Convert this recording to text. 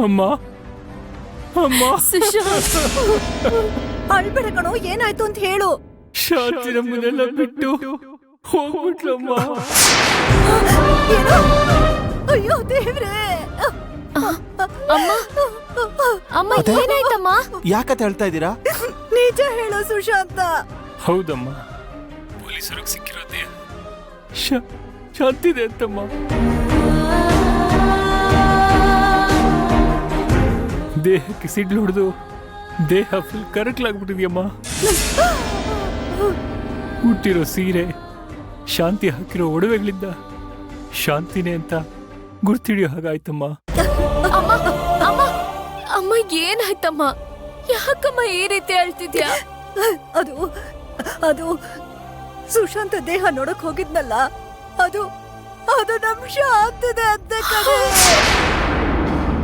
ಅಮ್ಮ ಅಮ್ಮ ಸುಶಾಂತ್, ಅಳ್ಬೇಡ ಕಣೋ, ಏನಾಯ್ತು ಅಂತ ಹೇಳು. ಶಾಂತಿ ನಮ್ಮನ್ನೆಲ್ಲ ಬಿಟ್ಟು ಹೋಗ್ಬಿಟ್ಲಮ್ಮ. ಏನು? ಅಯ್ಯೋ ದೇವ್ರೇ! ಅಮ್ಮ ಅಮ್ಮ ಏನಾಯ್ತಮ್ಮ? ಯಾಕಂತ ಹೇಳ್ತಾ ಇದ್ದೀರಾ? ನಿಜ ಹೇಳು ಸುಶಾಂತ. ಹೌದಮ್ಮ, ಪೊಲೀಸರಿಗೆ ಸಿಕ್ಕಿರೋದೇ ಶಾಂತಿದೆ ಅಂತಮ್ಮ. ದೇಹಕ್ಕೆ ಸಿಡ್ಲು ಹೊಡೆದು ದೇಹ ಫುಲ್ ಕರಕಲಾಗ್ಬಿಟ್ಟಿದ್ಯಮ್ಮ. ಹುಟ್ಟಿರೋ ಸೀರೆ, ಶಾಂತಿ ಹಾಕಿರೋ ಒಡವೆಗಳಿಂದ ಶಾಂತಿನೇ ಅಂತ ಗುರ್ತಿಡಿಯೋ ಹಾಗಾಯ್ತಮ್ಮ. ಅಮ್ಮ ಅಮ್ಮ ಅಮ್ಮ ಏನಾಯ್ತಮ್ಮ? ಯಾಕಮ್ಮ ಈ ರೀತಿ ಅಳ್ತಿದ್ಯಾ? ಅದು ಅದು ಸುಶಾಂತ ದೇಹ ನೋಡಕ್ ಹೋಗಿದ್ನಲ್ಲ, ಅದು ಅದು ನಮ್ ಶಾಂತಿದೆ ಅಂತ ಕಣೆ.